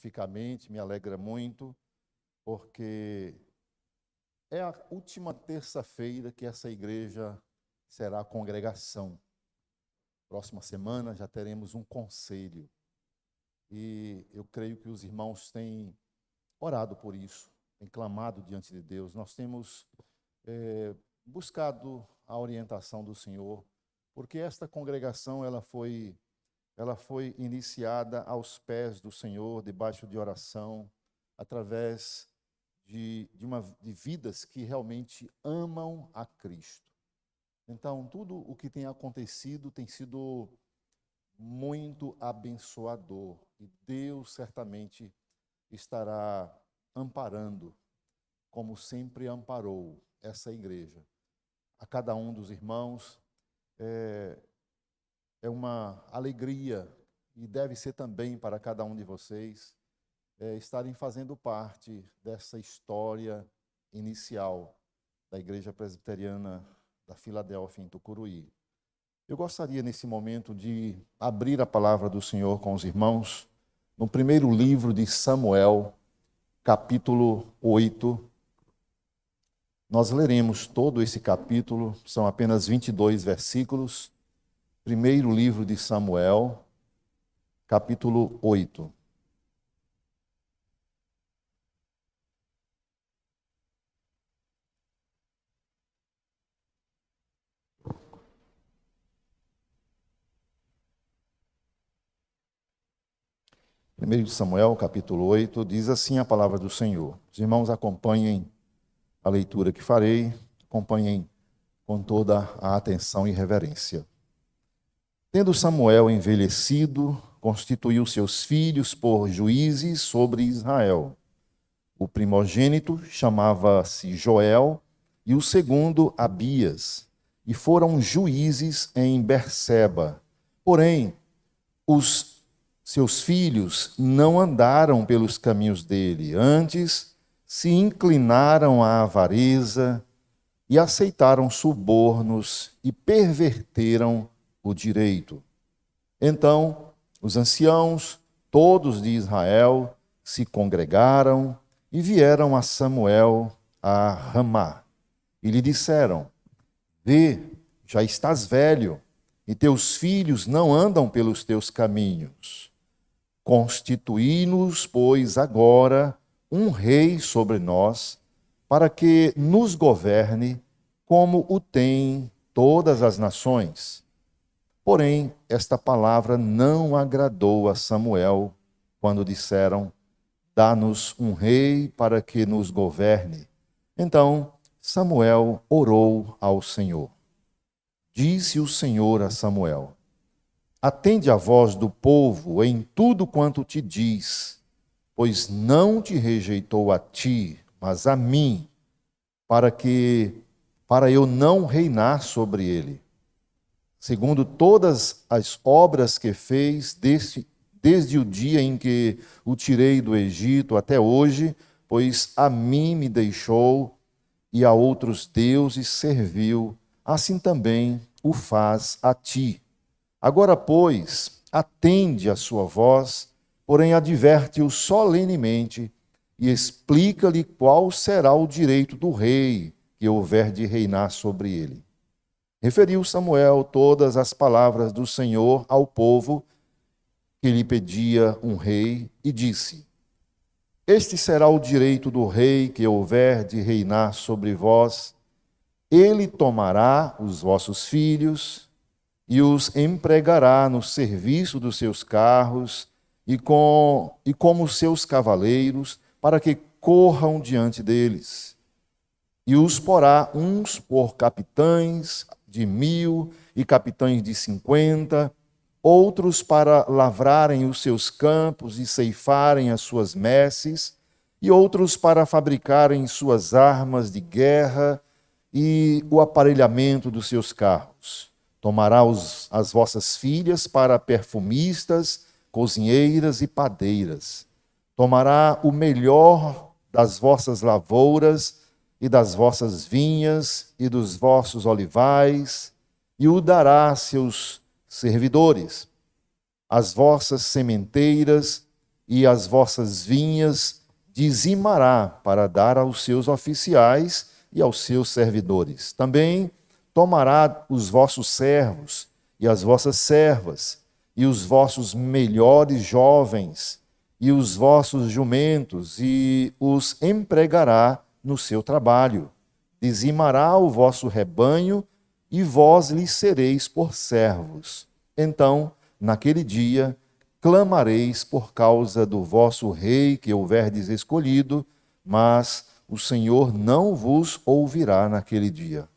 especificamente, me alegra muito, porque é a última terça-feira que essa igreja será congregação. Próxima semana já teremos um conselho. E eu creio que os irmãos têm orado por isso, têm clamado diante de Deus. Nós temos buscado a orientação do Senhor, porque esta congregação ela foi iniciada aos pés do Senhor, debaixo de oração, através de vidas que realmente amam a Cristo. Então, tudo o que tem acontecido tem sido muito abençoador, e Deus certamente estará amparando, como sempre amparou essa igreja. A cada um dos irmãos é uma alegria, e deve ser também para cada um de vocês, estarem fazendo parte dessa história inicial da Igreja Presbiteriana da Filadélfia, em Tucuruí. Eu gostaria, nesse momento, de abrir a palavra do Senhor com os irmãos, no primeiro livro de Samuel, capítulo 8. Nós leremos todo esse capítulo, são apenas 22 versículos. Primeiro livro de Samuel, capítulo 8. Primeiro de Samuel, capítulo 8, diz assim a palavra do Senhor. Os irmãos acompanhem a leitura que farei, acompanhem com toda a atenção e reverência. Tendo Samuel envelhecido, constituiu seus filhos por juízes sobre Israel. O primogênito chamava-se Joel e o segundo Abias, e foram juízes em Berseba. Porém, os seus filhos não andaram pelos caminhos dele, antes se inclinaram à avareza e aceitaram subornos e perverteram o direito. Então, os anciãos, todos de Israel, se congregaram e vieram a Samuel a Ramá. E lhe disseram: Vê, já estás velho, e teus filhos não andam pelos teus caminhos. Constituí-nos, pois, agora um rei sobre nós, para que nos governe como o têm todas as nações. Porém, esta palavra não agradou a Samuel, quando disseram: Dá-nos um rei para que nos governe. Então Samuel orou ao Senhor. Disse o Senhor a Samuel: Atende a voz do povo em tudo quanto te diz, pois não te rejeitou a ti, mas a mim, para eu não reinar sobre ele. Segundo todas as obras que fez desde o dia em que o tirei do Egito até hoje, pois a mim me deixou e a outros deuses serviu, assim também o faz a ti. Agora, pois, atende a sua voz, porém adverte-o solenemente e explica-lhe qual será o direito do rei que houver de reinar sobre ele. Referiu Samuel todas as palavras do Senhor ao povo que lhe pedia um rei e disse: Este será o direito do rei que houver de reinar sobre vós. Ele tomará os vossos filhos e os empregará no serviço dos seus carros e como seus cavaleiros, para que corram diante deles. E os porá uns por capitães de 1000 e capitães de 50, outros para lavrarem os seus campos e ceifarem as suas messes, e outros para fabricarem suas armas de guerra e o aparelhamento dos seus carros. Tomará as vossas filhas para perfumistas, cozinheiras e padeiras. Tomará o melhor das vossas lavouras e das vossas vinhas e dos vossos olivais, e o dará a seus servidores. As vossas sementeiras e as vossas vinhas dizimará para dar aos seus oficiais e aos seus servidores. Também tomará os vossos servos e as vossas servas, e os vossos melhores jovens, e os vossos jumentos, e os empregará no seu trabalho. Dizimará o vosso rebanho, e vós lhe sereis por servos. Então, naquele dia, clamareis por causa do vosso rei que houverdes escolhido, mas o Senhor não vos ouvirá naquele dia.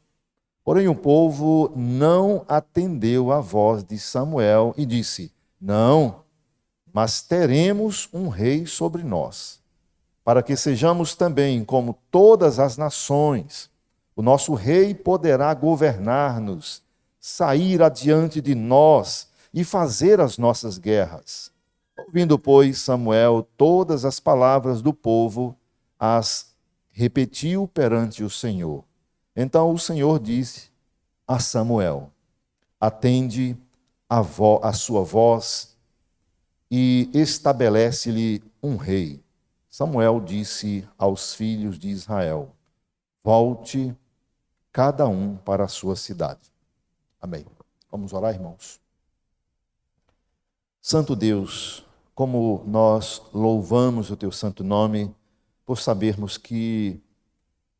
Porém, o povo não atendeu à voz de Samuel e disse: Não, mas teremos um rei sobre nós, para que sejamos também como todas as nações. O nosso rei poderá governar-nos, sair adiante de nós e fazer as nossas guerras. Ouvindo, pois, Samuel todas as palavras do povo, as repetiu perante o Senhor. Então o Senhor disse a Samuel: Atende a sua voz e estabelece-lhe um rei. Samuel disse aos filhos de Israel: Volte cada um para a sua cidade. Amém. Vamos orar, irmãos. Santo Deus, como nós louvamos o teu santo nome, por sabermos que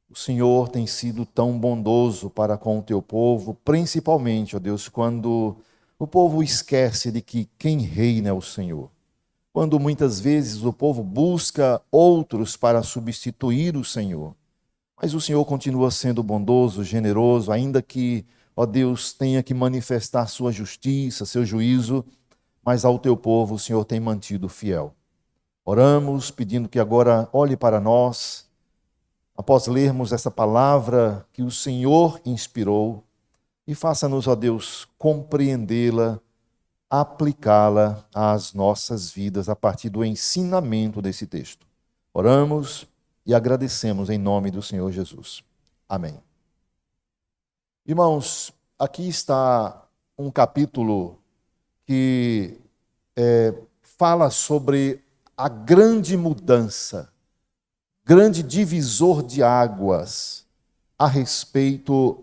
o Senhor tem sido tão bondoso para com o teu povo, principalmente, ó Deus, quando o povo esquece de que quem reina é o Senhor. Quando muitas vezes o povo busca outros para substituir o Senhor. Mas o Senhor continua sendo bondoso, generoso, ainda que, ó Deus, tenha que manifestar sua justiça, seu juízo, mas ao teu povo o Senhor tem mantido fiel. Oramos pedindo que agora olhe para nós, após lermos essa palavra que o Senhor inspirou, e faça-nos, ó Deus, compreendê-la, aplicá-la às nossas vidas a partir do ensinamento desse texto. Oramos e agradecemos em nome do Senhor Jesus. Amém. Irmãos, aqui está um capítulo que fala sobre a grande mudança, grande divisor de águas a respeito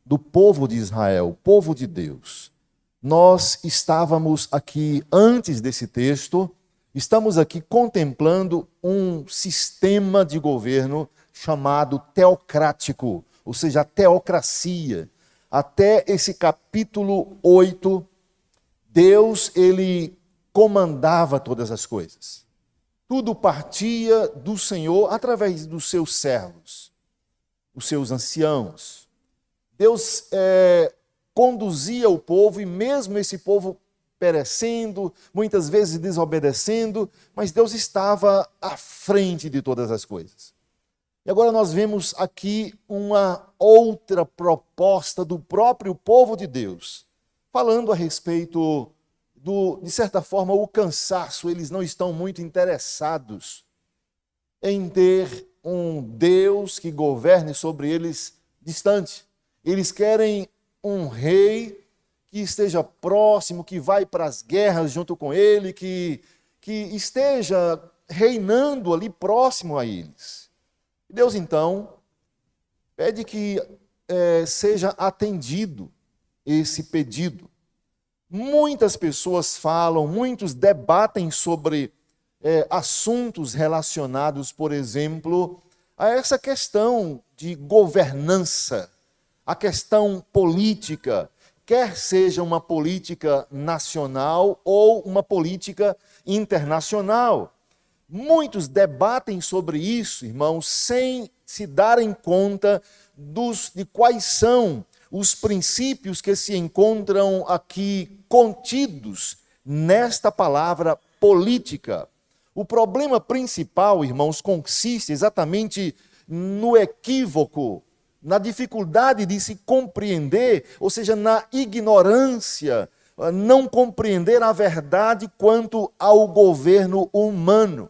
do povo de Israel, o povo de Deus. Nós estávamos aqui, antes desse texto, estamos aqui contemplando um sistema de governo chamado teocrático, ou seja, a teocracia. Até esse capítulo 8, Deus, ele comandava todas as coisas. Tudo partia do Senhor através dos seus servos, os seus anciãos. Deus conduzia o povo, e mesmo esse povo perecendo, muitas vezes desobedecendo, mas Deus estava à frente de todas as coisas. E agora nós vemos aqui uma outra proposta do próprio povo de Deus, falando a respeito de certa forma, o cansaço. Eles não estão muito interessados em ter um Deus que governe sobre eles distante. Eles querem um rei que esteja próximo, que vai para as guerras junto com ele, que esteja reinando ali próximo a eles. Deus, então, pede que seja atendido esse pedido. Muitas pessoas falam, muitos debatem sobre assuntos relacionados, por exemplo, a essa questão de governança, a questão política, quer seja uma política nacional ou uma política internacional. Muitos debatem sobre isso, irmãos, sem se darem conta de quais são os princípios que se encontram aqui contidos nesta palavra política. O problema principal, irmãos, consiste exatamente no equívoco, na dificuldade de se compreender, ou seja, na ignorância, não compreender a verdade quanto ao governo humano.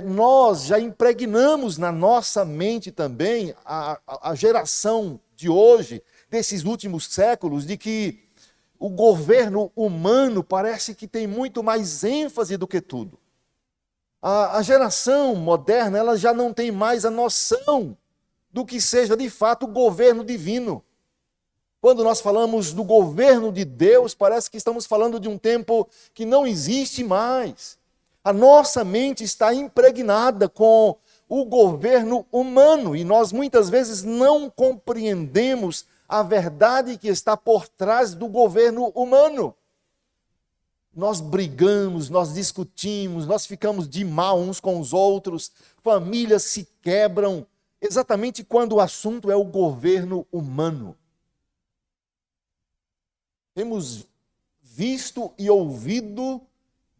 Nós já impregnamos na nossa mente também, a geração de hoje, desses últimos séculos, de que o governo humano parece que tem muito mais ênfase do que tudo. A geração moderna, ela já não tem mais a noção do que seja de fato o governo divino. Quando nós falamos do governo de Deus, parece que estamos falando de um tempo que não existe mais. A nossa mente está impregnada com o governo humano e nós muitas vezes não compreendemos a verdade que está por trás do governo humano. Nós brigamos, nós discutimos, nós ficamos de mal uns com os outros, famílias se quebram, exatamente quando o assunto é o governo humano. Temos visto e ouvido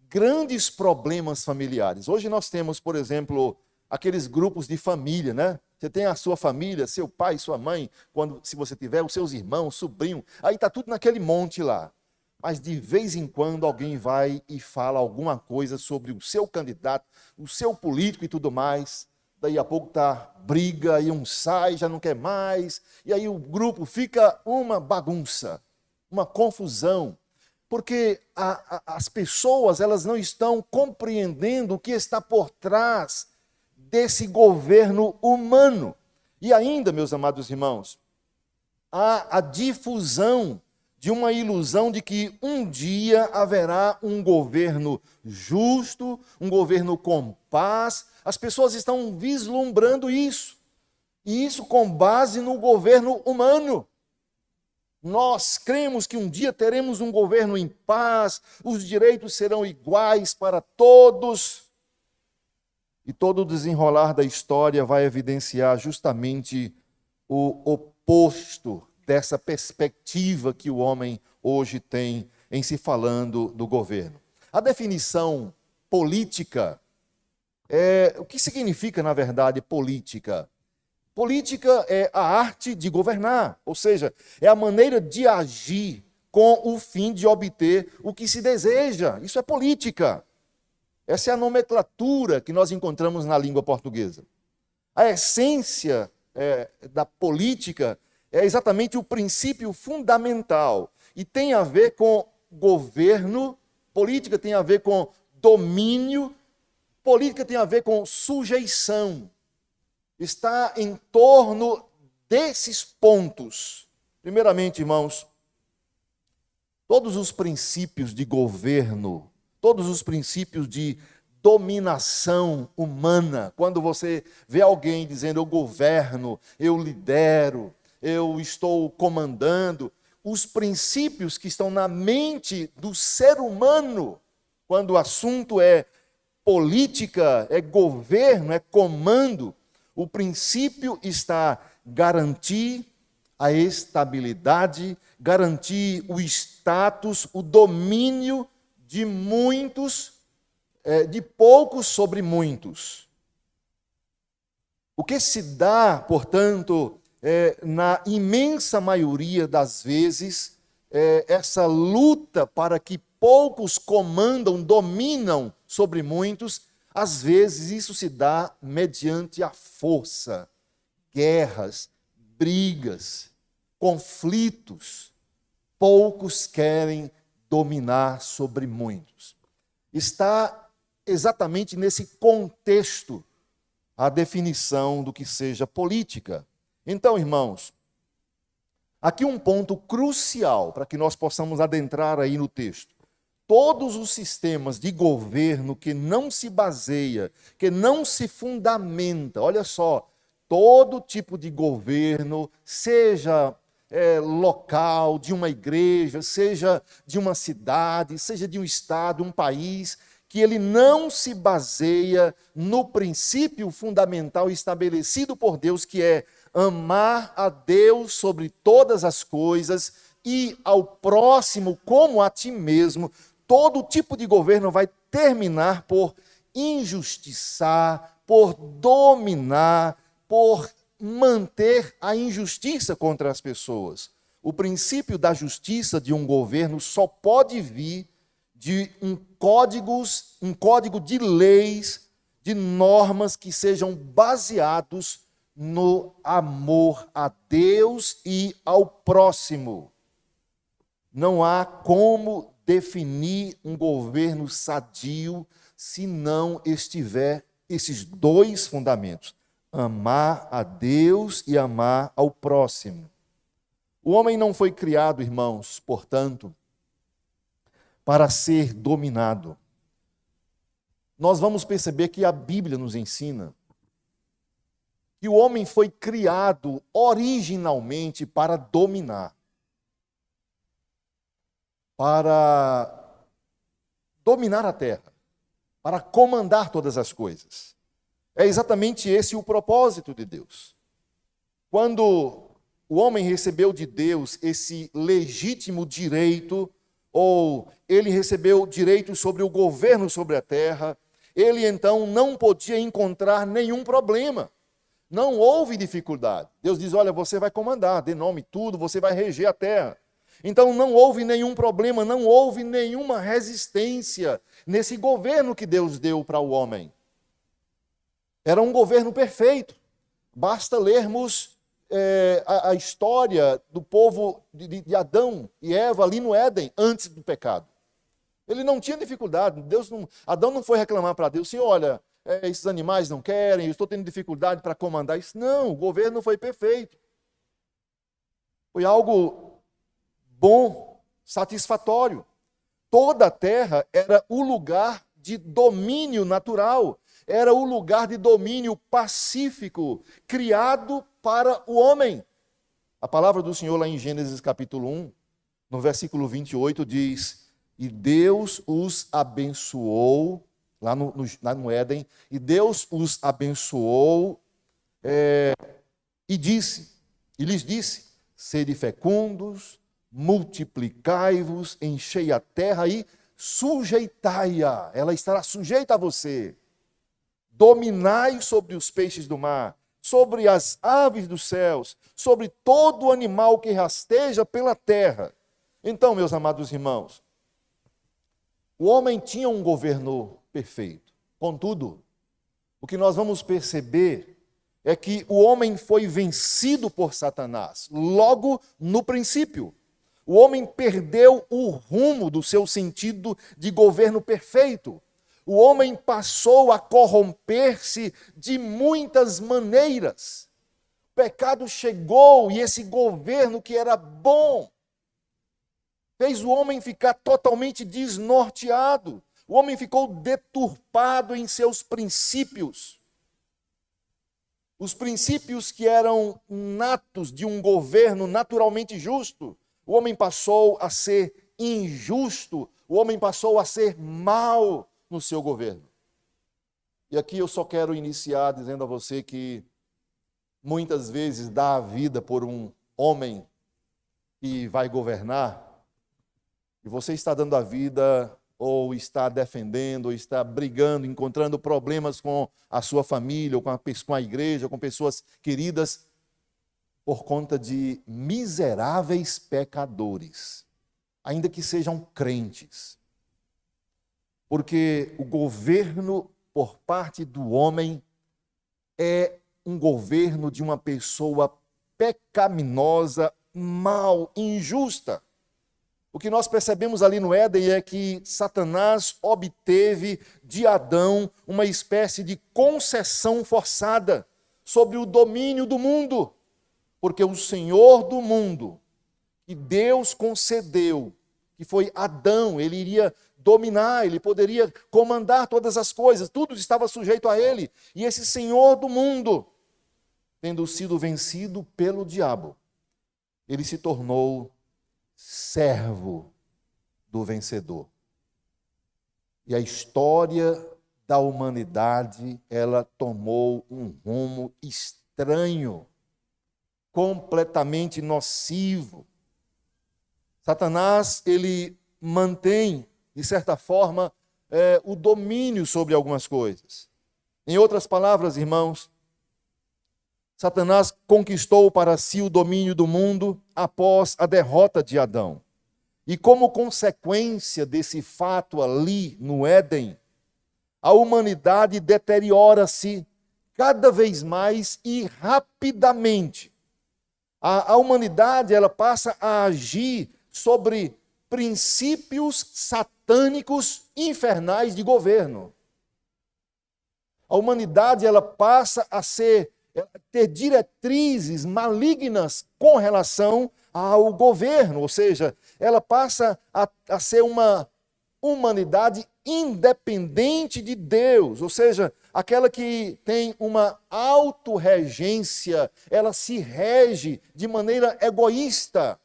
grandes problemas familiares. Hoje nós temos, por exemplo, aqueles grupos de família, né? Você tem a sua família, seu pai, sua mãe, se você tiver, os seus irmãos, sobrinho, aí está tudo naquele monte lá. Mas de vez em quando alguém vai e fala alguma coisa sobre o seu candidato, o seu político e tudo mais. Daí a pouco tá briga e um sai, já não quer mais. E aí o grupo fica uma bagunça, uma confusão. Porque as pessoas elas não estão compreendendo o que está por trás desse governo humano. E ainda, meus amados irmãos, há a difusão de uma ilusão de que um dia haverá um governo justo, um governo com paz. As pessoas estão vislumbrando isso. E isso com base no governo humano. Nós cremos que um dia teremos um governo em paz, os direitos serão iguais para todos. E todo o desenrolar da história vai evidenciar justamente o oposto dessa perspectiva que o homem hoje tem em se falando do governo. A definição política o que significa, na verdade, política? Política é a arte de governar, ou seja, é a maneira de agir com o fim de obter o que se deseja. Isso é política. Essa é a nomenclatura que nós encontramos na língua portuguesa. A essência da política é exatamente o princípio fundamental e tem a ver com governo, política tem a ver com domínio, política tem a ver com sujeição. Está em torno desses pontos. Primeiramente, irmãos, todos os princípios de governo, todos os princípios de dominação humana, quando você vê alguém dizendo eu governo, eu lidero, eu estou comandando, os princípios que estão na mente do ser humano, quando o assunto é política, é governo, é comando, o princípio está garantir a estabilidade, garantir o status, o domínio de muitos, de poucos sobre muitos. O que se dá, portanto, na imensa maioria das vezes, essa luta para que poucos comandam, dominam sobre muitos, às vezes isso se dá mediante a força, guerras, brigas, conflitos. Poucos querem dominar sobre muitos. Está exatamente nesse contexto a definição do que seja política. Então, irmãos, aqui um ponto crucial para que nós possamos adentrar aí no texto. Todos os sistemas de governo que não se baseia, que não se fundamenta, olha só, todo tipo de governo, seja local, de uma igreja, seja de uma cidade, seja de um estado, um país, que ele não se baseia no princípio fundamental estabelecido por Deus, que é amar a Deus sobre todas as coisas e ao próximo como a ti mesmo. Todo tipo de governo vai terminar por injustiçar, por dominar, por manter a injustiça contra as pessoas. O princípio da justiça de um governo só pode vir de um código de leis, de normas que sejam baseados no amor a Deus e ao próximo. Não há como definir um governo sadio se não estiver esses dois fundamentos: amar a Deus e amar ao próximo. O homem não foi criado, irmãos, portanto, para ser dominado. Nós vamos perceber que a Bíblia nos ensina que o homem foi criado originalmente para dominar, para dominar a terra, para comandar todas as coisas. É exatamente esse o propósito de Deus. Quando o homem recebeu de Deus esse legítimo direito, ou ele recebeu direito sobre o governo sobre a terra, ele então não podia encontrar nenhum problema. Não houve dificuldade. Deus diz: olha, você vai comandar, dê nome tudo, você vai reger a terra. Então não houve nenhum problema, não houve nenhuma resistência nesse governo que Deus deu para o homem. Era um governo perfeito. Basta lermos a história do povo de Adão e Eva ali no Éden, antes do pecado. Ele não tinha dificuldade. Adão não foi reclamar para Deus: Senhor, olha, esses animais não querem, eu estou tendo dificuldade para comandar isso. Não, o governo foi perfeito. Foi algo bom, satisfatório. Toda a terra era o lugar de domínio natural, era o lugar de domínio pacífico, criado para o homem. A palavra do Senhor lá em Gênesis capítulo 1, no versículo 28, diz: e Deus os abençoou, lá no Éden, e Deus os abençoou e lhes disse: sede fecundos, multiplicai-vos, enchei a terra e sujeitai-a, ela estará sujeita a você. Dominai sobre os peixes do mar, sobre as aves dos céus, sobre todo animal que rasteja pela terra. Então, meus amados irmãos, o homem tinha um governo perfeito. Contudo, o que nós vamos perceber é que o homem foi vencido por Satanás, logo no princípio. O homem perdeu o rumo do seu sentido de governo perfeito. O homem passou a corromper-se de muitas maneiras. O pecado chegou e esse governo que era bom fez o homem ficar totalmente desnorteado. O homem ficou deturpado em seus princípios. Os princípios que eram natos de um governo naturalmente justo. O homem passou a ser injusto. O homem passou a ser mau no seu governo. E aqui eu só quero iniciar dizendo a você que muitas vezes dar a vida por um homem que vai governar, e você está dando a vida, ou está defendendo, ou está brigando, encontrando problemas com a sua família, ou com a igreja, com pessoas queridas, por conta de miseráveis pecadores, ainda que sejam crentes. Porque o governo por parte do homem é um governo de uma pessoa pecaminosa, mal, injusta. O que nós percebemos ali no Éden é que Satanás obteve de Adão uma espécie de concessão forçada sobre o domínio do mundo, porque o Senhor do mundo, que Deus concedeu, que foi Adão, ele iria dominar, ele poderia comandar todas as coisas, tudo estava sujeito a ele. E esse Senhor do mundo, tendo sido vencido pelo diabo, ele se tornou servo do vencedor. E a história da humanidade, ela tomou um rumo estranho, completamente nocivo. Satanás, ele mantém, de certa forma, o domínio sobre algumas coisas. Em outras palavras, irmãos, Satanás conquistou para si o domínio do mundo após a derrota de Adão. E como consequência desse fato ali no Éden, a humanidade deteriora-se cada vez mais e rapidamente. A humanidade, ela passa a agir sobre princípios satânicos infernais de governo. A humanidade ela passa a ter diretrizes malignas com relação ao governo, ou seja, ela passa a ser uma humanidade independente de Deus, ou seja, aquela que tem uma autorregência, ela se rege de maneira egoísta.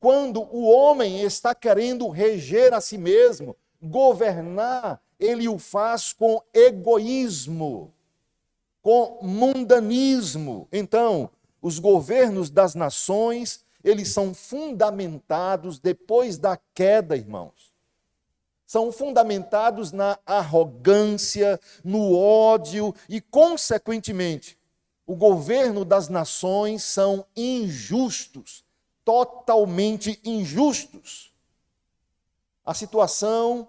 Quando o homem está querendo reger a si mesmo, governar, ele o faz com egoísmo, com mundanismo. Então, os governos das nações, eles são fundamentados depois da queda, irmãos. São fundamentados na arrogância, no ódio e, consequentemente, o governo das nações são injustos, totalmente injustos. A situação,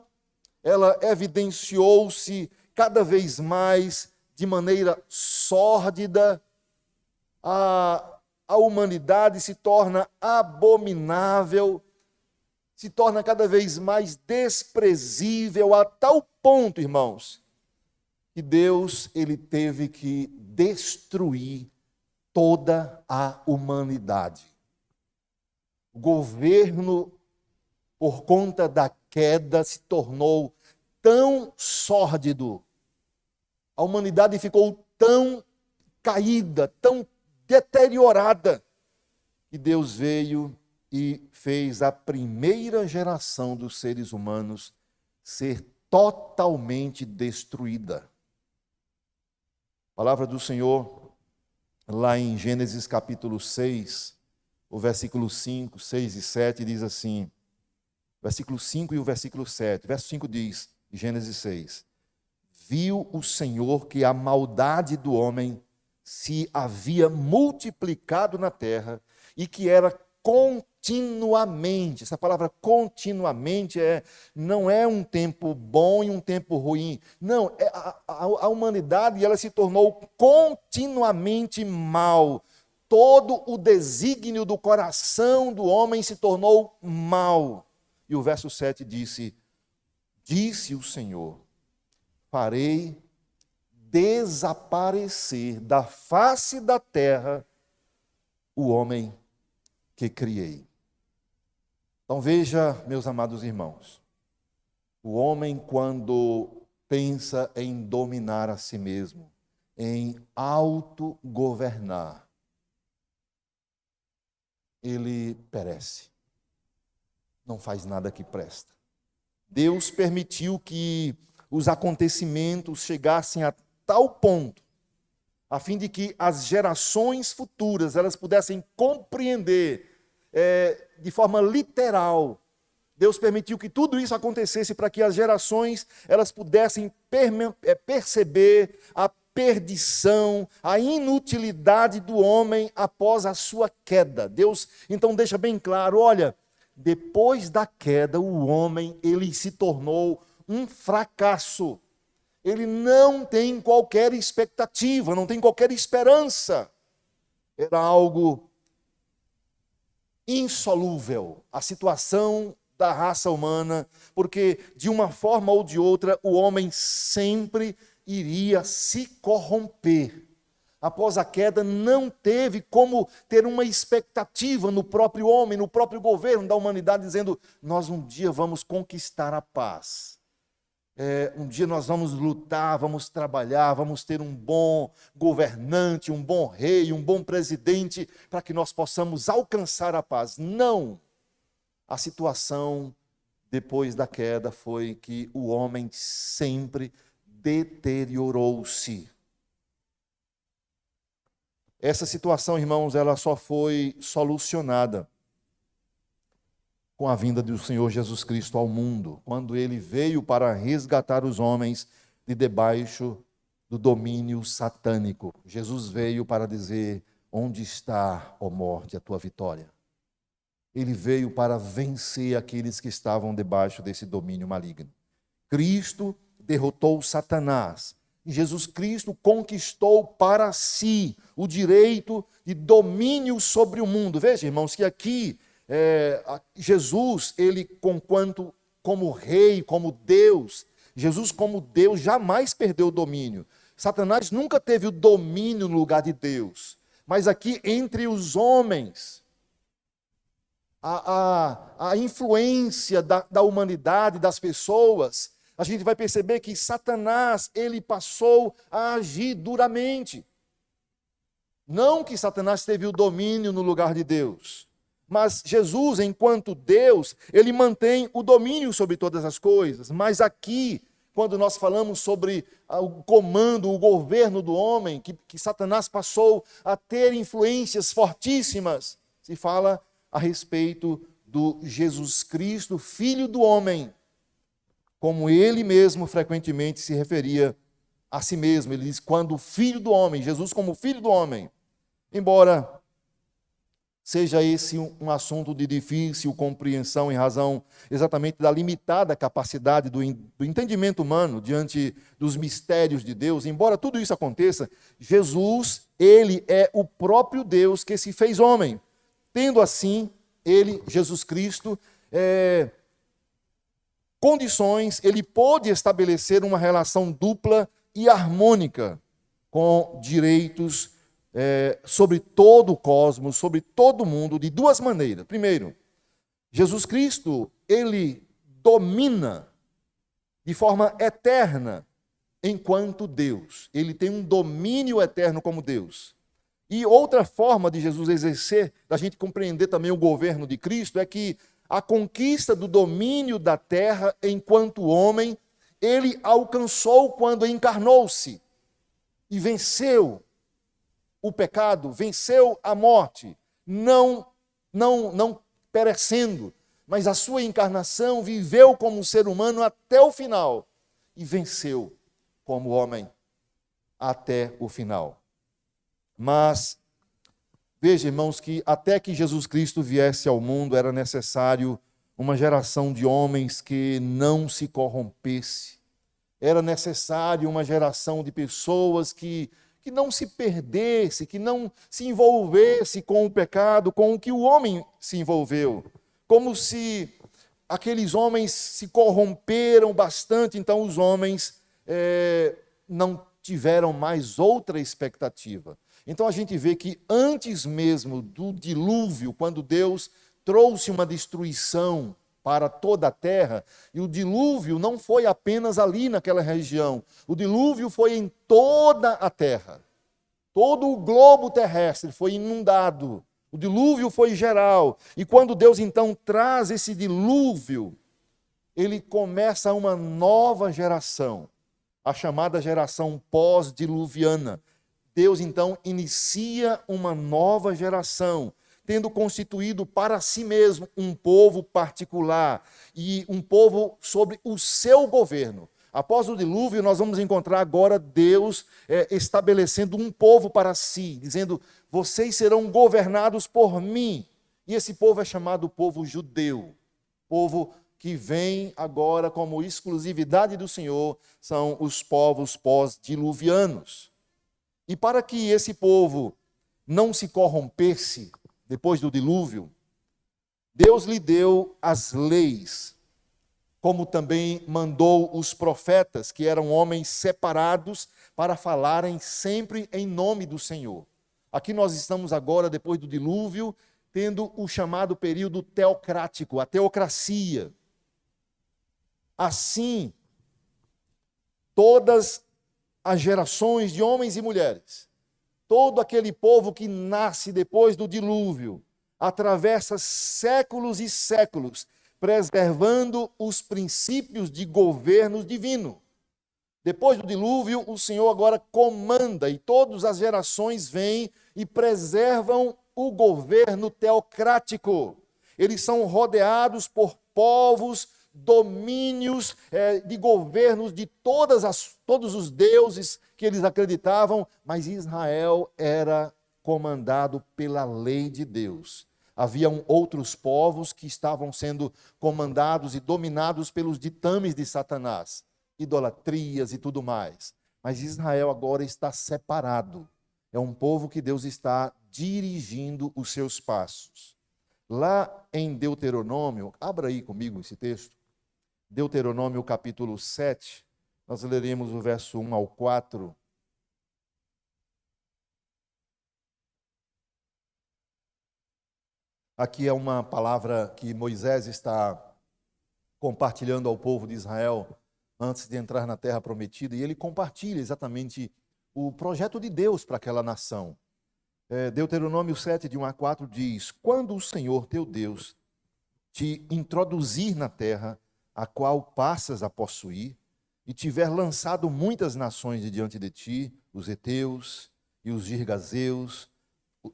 ela evidenciou-se cada vez mais de maneira sórdida. A humanidade se torna abominável, se torna cada vez mais desprezível, a tal ponto, irmãos, que Deus ele teve que destruir toda a humanidade. O governo, por conta da queda, se tornou tão sórdido, a humanidade ficou tão caída, tão deteriorada, que Deus veio e fez a primeira geração dos seres humanos ser totalmente destruída. A palavra do Senhor, lá em Gênesis capítulo 6, o versículo 5, 6 e 7, diz assim, versículo 5 e o versículo 7, verso 5 diz, Gênesis 6, viu o Senhor que a maldade do homem se havia multiplicado na terra e que era continuamente, essa palavra continuamente não é um tempo bom e um tempo ruim, não, a humanidade ela se tornou continuamente mal, todo o desígnio do coração do homem se tornou mal. E o verso 7 disse o Senhor, farei desaparecer da face da terra o homem que criei. Então veja, meus amados irmãos, o homem quando pensa em dominar a si mesmo, em autogovernar, ele perece, não faz nada que presta. Deus permitiu que os acontecimentos chegassem a tal ponto, a fim de que as gerações futuras elas pudessem compreender de forma literal. Deus permitiu que tudo isso acontecesse para que as gerações elas pudessem perceber a perdição, a inutilidade do homem após a sua queda. Deus então deixa bem claro, olha, depois da queda o homem ele se tornou um fracasso. Ele não tem qualquer expectativa, não tem qualquer esperança. Era algo insolúvel a situação da raça humana, porque de uma forma ou de outra o homem sempre iria se corromper. Após a queda não teve como ter uma expectativa no próprio homem, no próprio governo da humanidade, dizendo, nós um dia vamos conquistar a paz. Um dia nós vamos lutar, vamos trabalhar, vamos ter um bom governante, um bom rei, um bom presidente, para que nós possamos alcançar a paz. Não! A situação depois da queda foi que o homem sempre deteriorou-se. Essa situação, irmãos, ela só foi solucionada com a vinda do Senhor Jesus Cristo ao mundo, quando ele veio para resgatar os homens de debaixo do domínio satânico. Jesus veio para dizer, onde está, ó morte, a tua vitória? Ele veio para vencer aqueles que estavam debaixo desse domínio maligno. Cristo derrotou Satanás. E Jesus Cristo conquistou para si o direito de domínio sobre o mundo. Veja, irmãos, que aqui Jesus, ele, como rei, como Deus, Jesus, como Deus, jamais perdeu o domínio. Satanás nunca teve o domínio no lugar de Deus. Mas aqui, entre os homens, a influência da humanidade, das pessoas, a gente vai perceber que Satanás, ele passou a agir duramente. Não que Satanás teve o domínio no lugar de Deus, mas Jesus, enquanto Deus, ele mantém o domínio sobre todas as coisas. Mas aqui, quando nós falamos sobre o comando, o governo do homem, que Satanás passou a ter influências fortíssimas, se fala a respeito do Jesus Cristo, Filho do homem, como ele mesmo frequentemente se referia a si mesmo. Ele diz, quando o Filho do homem, Jesus como Filho do homem. Embora seja esse um assunto de difícil compreensão em razão exatamente da limitada capacidade do entendimento humano diante dos mistérios de Deus, embora tudo isso aconteça, Jesus, ele é o próprio Deus que se fez homem. Tendo assim, ele, Jesus Cristo, condições, ele pôde estabelecer uma relação dupla e harmônica com direitos sobre todo o cosmos, sobre todo o mundo, de duas maneiras. Primeiro, Jesus Cristo, ele domina de forma eterna enquanto Deus. Ele tem um domínio eterno como Deus. E outra forma de Jesus exercer, da gente compreender também o governo de Cristo, é que a conquista do domínio da terra enquanto homem, ele alcançou quando encarnou-se e venceu o pecado, venceu a morte, não perecendo, mas a sua encarnação viveu como um ser humano até o final e venceu como homem até o final. Mas veja, irmãos, que até que Jesus Cristo viesse ao mundo era necessário uma geração de homens que não se corrompesse. Era necessário uma geração de pessoas que não se perdesse, que não se envolvesse com o pecado, com o que o homem se envolveu. Como se aqueles homens se corromperam bastante, então os homens não tiveram mais outra expectativa. Então a gente vê que antes mesmo do dilúvio, quando Deus trouxe uma destruição para toda a terra, e o dilúvio não foi apenas ali naquela região, o dilúvio foi em toda a terra. Todo o globo terrestre foi inundado, o dilúvio foi geral, e quando Deus então traz esse dilúvio, ele começa uma nova geração, a chamada geração pós-diluviana. Deus então inicia uma nova geração, tendo constituído para si mesmo um povo particular e um povo sobre o seu governo. Após o dilúvio, nós vamos encontrar agora Deus estabelecendo um povo para si, dizendo, vocês serão governados por mim. E esse povo é chamado povo judeu, povo que vem agora como exclusividade do Senhor, são os povos pós-diluvianos. E para que esse povo não se corrompesse depois do dilúvio, Deus lhe deu as leis, como também mandou os profetas, que eram homens separados para falarem sempre em nome do Senhor. Aqui nós estamos agora, depois do dilúvio, tendo o chamado período teocrático, a teocracia. Assim, todas as gerações de homens e mulheres, todo aquele povo que nasce depois do dilúvio, atravessa séculos e séculos, preservando os princípios de governo divino. Depois do dilúvio, o Senhor agora comanda, e todas as gerações vêm e preservam o governo teocrático. Eles são rodeados por povos, domínios de governos de todos os deuses que eles acreditavam, mas Israel era comandado pela lei de Deus. Haviam outros povos que estavam sendo comandados e dominados pelos ditames de Satanás, idolatrias e tudo mais. Mas Israel agora está separado. É um povo que Deus está dirigindo os seus passos. Lá em Deuteronômio, abra aí comigo esse texto. Deuteronômio capítulo 7, nós leremos o verso 1 ao 4. Aqui é uma palavra que Moisés está compartilhando ao povo de Israel antes de entrar na terra prometida, e ele compartilha exatamente o projeto de Deus para aquela nação. Deuteronômio 7, de 1 a 4 diz: Quando o Senhor teu Deus te introduzir na terra, a qual passas a possuir, e tiver lançado muitas nações de diante de ti, os heteus, e os girgazeus,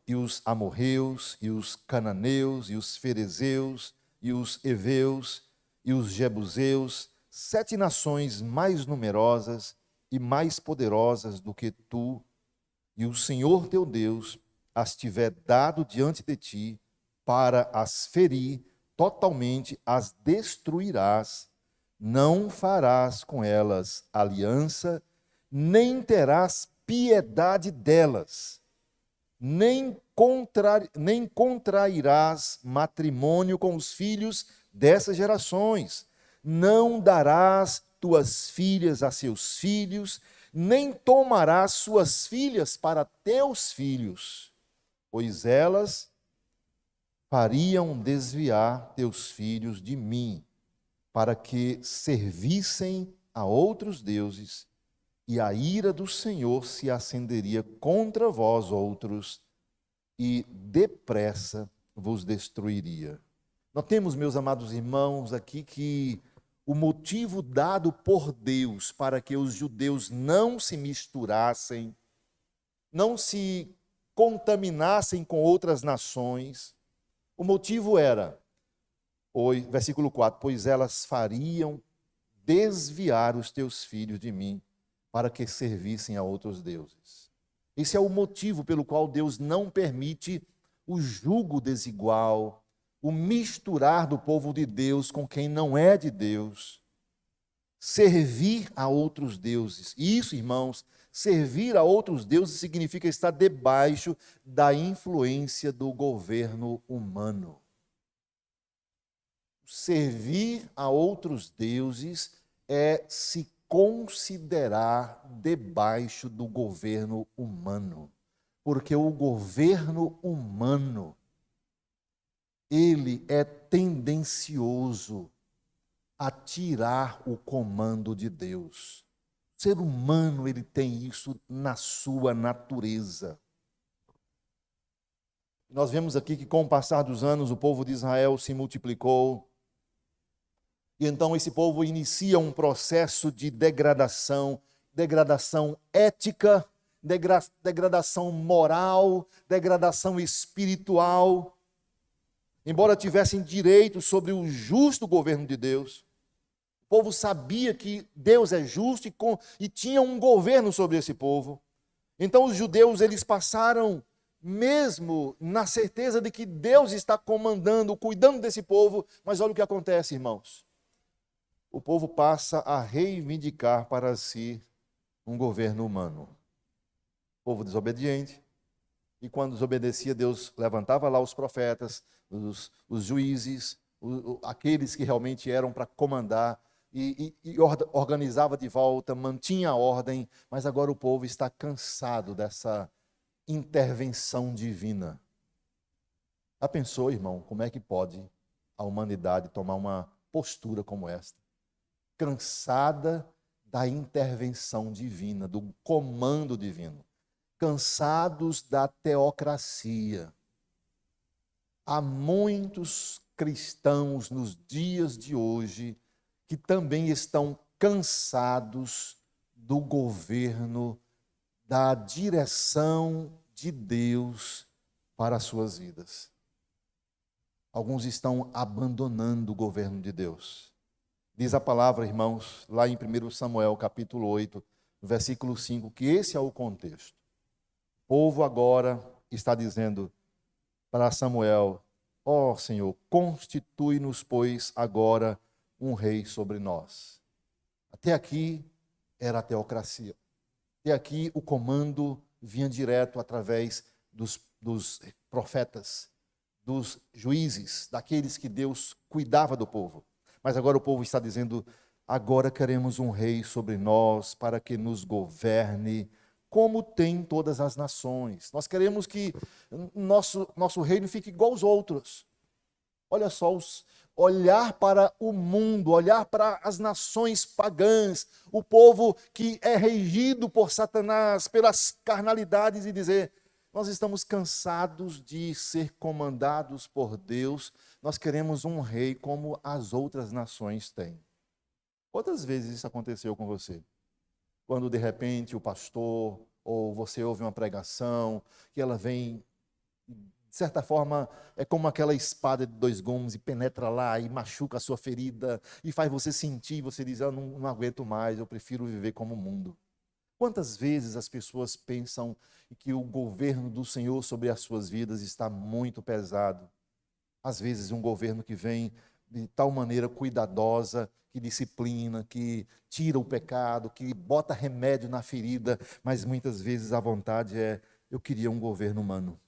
e os amorreus, e os cananeus, e os ferezeus, e os heveus, e os jebuseus, 7 nações mais numerosas e mais poderosas do que tu, e o Senhor teu Deus as tiver dado diante de ti, para as ferir, totalmente as destruirás, não farás com elas aliança, nem terás piedade delas, nem contrairás matrimônio com os filhos dessas gerações, não darás tuas filhas a seus filhos, nem tomarás suas filhas para teus filhos, pois elas fariam desviar teus filhos de mim, para que servissem a outros deuses, e a ira do Senhor se acenderia contra vós outros, e depressa vos destruiria. Notemos, meus amados irmãos, aqui que o motivo dado por Deus para que os judeus não se misturassem, não se contaminassem com outras nações, o motivo era, versículo 4, pois elas fariam desviar os teus filhos de mim, para que servissem a outros deuses. Esse é o motivo pelo qual Deus não permite o jugo desigual, o misturar do povo de Deus com quem não é de Deus, servir a outros deuses. E isso, irmãos, servir a outros deuses significa estar debaixo da influência do governo humano. Servir a outros deuses é se considerar debaixo do governo humano, porque o governo humano, ele é tendencioso a tirar o comando de Deus. O ser humano, ele tem isso na sua natureza. Nós vemos aqui que com o passar dos anos o povo de Israel se multiplicou, e então esse povo inicia um processo de degradação ética, degradação moral, degradação espiritual. Embora tivessem direito sobre o justo governo de Deus, o povo sabia que Deus é justo e tinha um governo sobre esse povo. Então os judeus, eles passaram, mesmo na certeza de que Deus está comandando, cuidando desse povo, mas olha o que acontece, irmãos. O povo passa a reivindicar para si um governo humano. Povo desobediente. E quando desobedecia, Deus levantava lá os profetas, os juízes, aqueles que realmente eram para comandar, e organizava de volta, mantinha a ordem, mas agora o povo está cansado dessa intervenção divina. Já pensou, irmão, como é que pode a humanidade tomar uma postura como esta? Cansada da intervenção divina, do comando divino. Cansados da teocracia. Há muitos cristãos nos dias de hoje que também estão cansados do governo, da direção de Deus para as suas vidas. Alguns estão abandonando o governo de Deus. Diz a palavra, irmãos, lá em 1 Samuel, capítulo 8, versículo 5, que esse é o contexto. O povo agora está dizendo para Samuel: ó Senhor, constitui-nos, pois, agora um rei sobre nós. Até aqui era a teocracia. Até aqui o comando vinha direto através dos profetas, dos juízes, daqueles que Deus cuidava do povo. Mas agora o povo está dizendo: agora queremos um rei sobre nós para que nos governe, como tem todas as nações. Nós queremos que nosso reino fique igual aos outros. Olha só, olhar para o mundo, olhar para as nações pagãs, o povo que é regido por Satanás, pelas carnalidades, e dizer: nós estamos cansados de ser comandados por Deus, nós queremos um rei como as outras nações têm. Quantas vezes isso aconteceu com você? Quando de repente o pastor, ou você ouve uma pregação, que ela vem, de certa forma, é como aquela espada de dois gumes, e penetra lá e machuca a sua ferida, e faz você sentir, e você diz: eu não aguento mais, eu prefiro viver como o mundo. Quantas vezes as pessoas pensam que o governo do Senhor sobre as suas vidas está muito pesado? Às vezes um governo que vem de tal maneira cuidadosa, que disciplina, que tira o pecado, que bota remédio na ferida, mas muitas vezes a vontade é: eu queria um governo humano.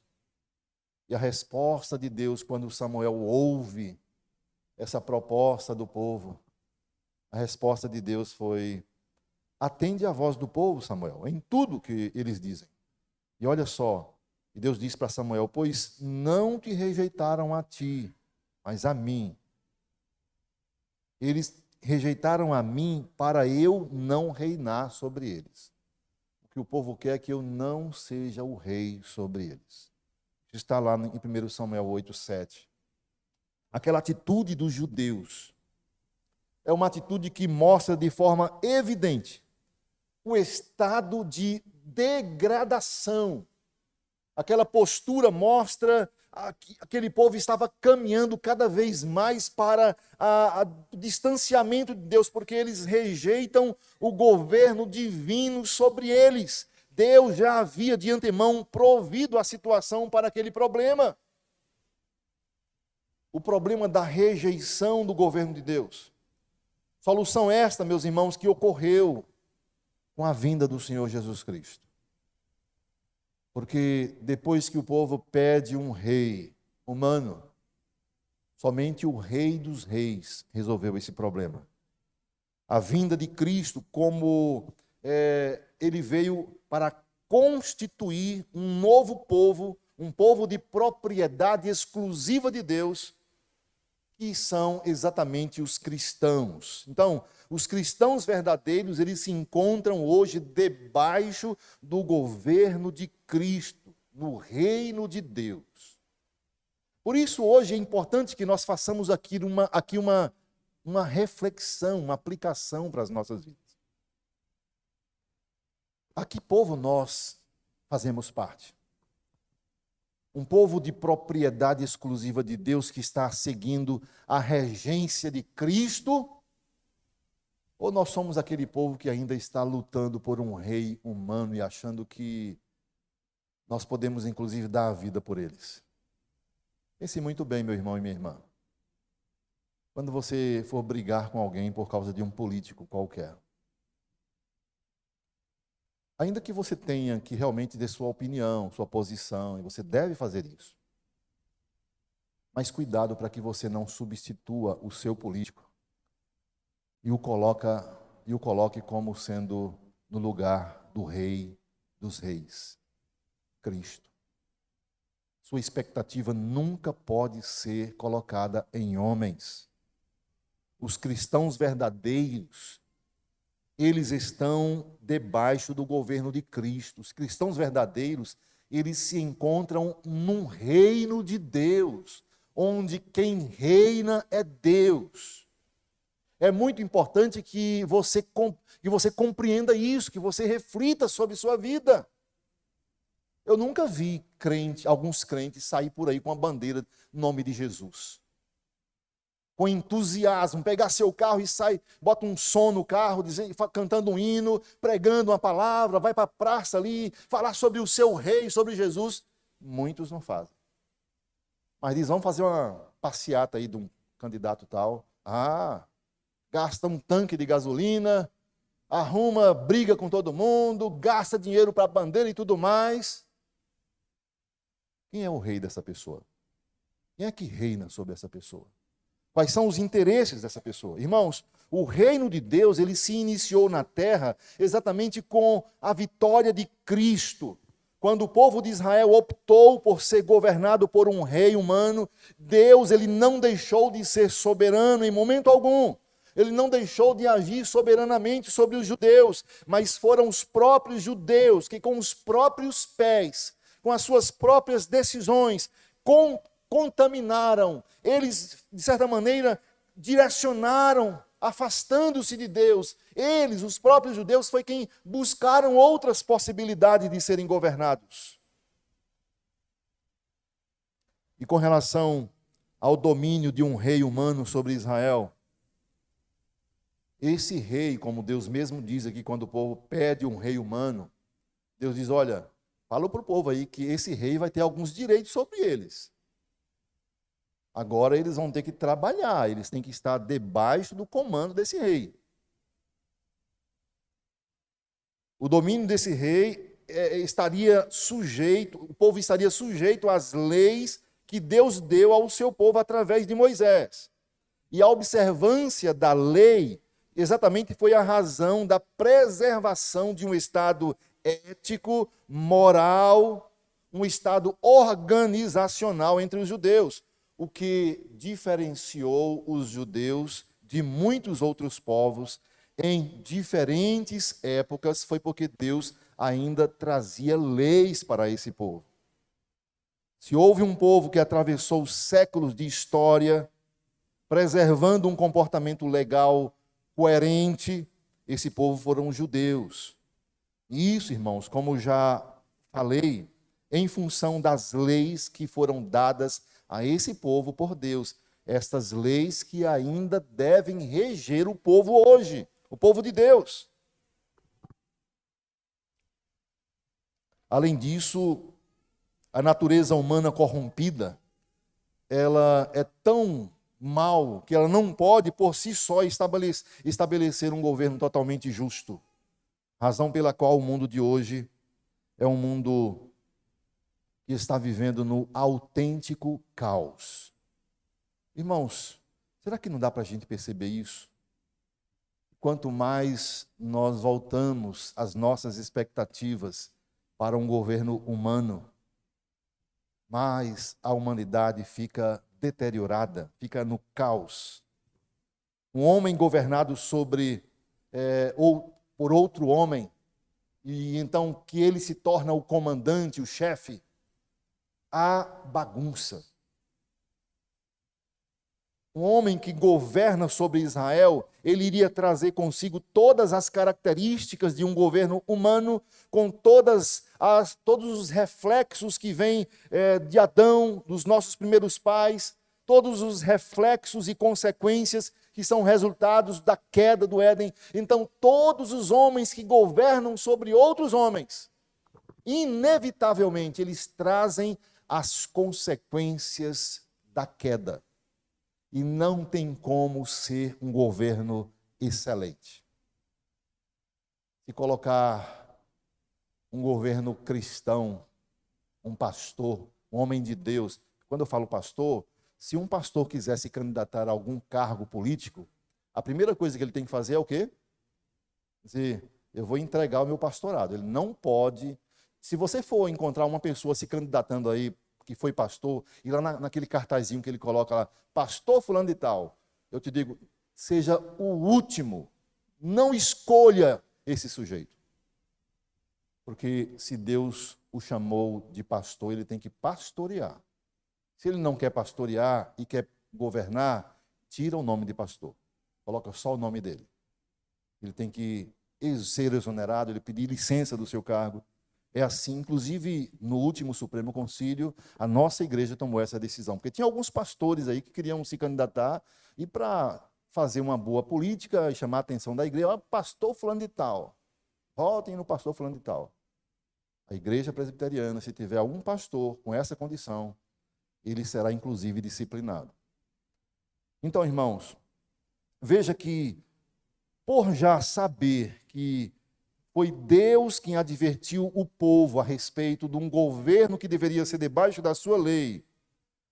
E a resposta de Deus, quando Samuel ouve essa proposta do povo, a resposta de Deus foi: atende a voz do povo, Samuel, em tudo que eles dizem. E olha só, e Deus disse para Samuel: pois não te rejeitaram a ti, mas a mim. Eles rejeitaram a mim para eu não reinar sobre eles. O que o povo quer é que eu não seja o rei sobre eles. Isso está lá em 1 Samuel 8:7. Aquela atitude dos judeus é uma atitude que mostra de forma evidente o estado de degradação. Aquela postura mostra que aquele povo estava caminhando cada vez mais para o distanciamento de Deus, porque eles rejeitam o governo divino sobre eles. Deus já havia de antemão provido a situação para aquele problema. O problema da rejeição do governo de Deus. Solução esta, meus irmãos, que ocorreu com a vinda do Senhor Jesus Cristo. Porque depois que o povo pede um rei humano, somente o Rei dos Reis resolveu esse problema. A vinda de Cristo, como ele veio para constituir um novo povo, um povo de propriedade exclusiva de Deus, que são exatamente os cristãos. Então, os cristãos verdadeiros, eles se encontram hoje debaixo do governo de Cristo, no reino de Deus. Por isso, hoje é importante que nós façamos aqui uma reflexão, uma aplicação para as nossas vidas. A que povo nós fazemos parte? Um povo de propriedade exclusiva de Deus que está seguindo a regência de Cristo? Ou nós somos aquele povo que ainda está lutando por um rei humano e achando que nós podemos, inclusive, dar a vida por eles? Pense muito bem, meu irmão e minha irmã. Quando você for brigar com alguém por causa de um político qualquer, ainda que você tenha que realmente ter sua opinião, sua posição, e você deve fazer isso. Mas cuidado para que você não substitua o seu político e o coloque como sendo no lugar do Rei dos Reis, Cristo. Sua expectativa nunca pode ser colocada em homens. Os cristãos verdadeiros, eles estão debaixo do governo de Cristo. Os cristãos verdadeiros, eles se encontram num reino de Deus, onde quem reina é Deus. É muito importante que você compreenda isso, que você reflita sobre sua vida. Eu nunca vi alguns crentes sair por aí com a bandeira no nome de Jesus. Com entusiasmo, pegar seu carro e sai, bota um som no carro, cantando um hino, pregando uma palavra, vai para a praça ali, falar sobre o seu rei, sobre Jesus. Muitos não fazem. Mas diz: vamos fazer uma passeata aí de um candidato tal. Gasta um tanque de gasolina, arruma briga com todo mundo, gasta dinheiro para a bandeira e tudo mais. Quem é o rei dessa pessoa? Quem é que reina sobre essa pessoa? Quais são os interesses dessa pessoa? Irmãos, o reino de Deus, ele se iniciou na terra exatamente com a vitória de Cristo. Quando o povo de Israel optou por ser governado por um rei humano, Deus, ele não deixou de ser soberano em momento algum. Ele não deixou de agir soberanamente sobre os judeus, mas foram os próprios judeus que, com os próprios pés, com as suas próprias decisões, contaminaram. Eles, de certa maneira, direcionaram, afastando-se de Deus. Eles, os próprios judeus, foi quem buscaram outras possibilidades de serem governados. E com relação ao domínio de um rei humano sobre Israel, esse rei, como Deus mesmo diz aqui, quando o povo pede um rei humano, Deus diz, olha, fala para o povo aí que esse rei vai ter alguns direitos sobre eles. Agora eles vão ter que trabalhar, eles têm que estar debaixo do comando desse rei. O domínio desse rei estaria sujeito, o povo estaria sujeito às leis que Deus deu ao seu povo através de Moisés. E a observância da lei exatamente foi a razão da preservação de um estado ético, moral, um estado organizacional entre os judeus, o que diferenciou os judeus de muitos outros povos em diferentes épocas, foi porque Deus ainda trazia leis para esse povo. Se houve um povo que atravessou séculos de história, preservando um comportamento legal coerente, esse povo foram os judeus. E isso, irmãos, como já falei, em função das leis que foram dadas a esse povo por Deus. Estas leis que ainda devem reger o povo hoje, o povo de Deus. Além disso, a natureza humana corrompida, ela é tão mal que ela não pode por si só estabelecer um governo totalmente justo. Razão pela qual o mundo de hoje é um mundo que está vivendo no autêntico caos. Irmãos, será que não dá para a gente perceber isso? Quanto mais nós voltamos as nossas expectativas para um governo humano, mais a humanidade fica deteriorada, fica no caos. Um homem governado ou por outro homem, e então que ele se torna o comandante, o chefe, há bagunça. Um homem que governa sobre Israel, ele iria trazer consigo todas as características de um governo humano, com todos os reflexos que vêm de Adão, dos nossos primeiros pais, todos os reflexos e consequências que são resultados da queda do Éden. Então, todos os homens que governam sobre outros homens, inevitavelmente, eles trazem as consequências da queda. E não tem como ser um governo excelente. Se colocar um governo cristão, um pastor, um homem de Deus, quando eu falo pastor, se um pastor quiser se candidatar a algum cargo político, a primeira coisa que ele tem que fazer é o quê? Dizer, eu vou entregar o meu pastorado. Ele não pode. Se você for encontrar uma pessoa se candidatando aí, que foi pastor, e lá naquele cartazinho que ele coloca lá, pastor fulano de tal, eu te digo, seja o último, não escolha esse sujeito. Porque se Deus o chamou de pastor, ele tem que pastorear. Se ele não quer pastorear e quer governar, tira o nome de pastor, coloca só o nome dele. Ele tem que ser exonerado, ele pedir licença do seu cargo. É assim, inclusive, no último Supremo Concílio, a nossa igreja tomou essa decisão. Porque tinha alguns pastores aí que queriam se candidatar e para fazer uma boa política e chamar a atenção da igreja, pastor fulano de tal, votem no pastor fulano de tal. A igreja presbiteriana, se tiver algum pastor com essa condição, ele será inclusive disciplinado. Então, irmãos, veja que, por já saber que foi Deus quem advertiu o povo a respeito de um governo que deveria ser debaixo da sua lei,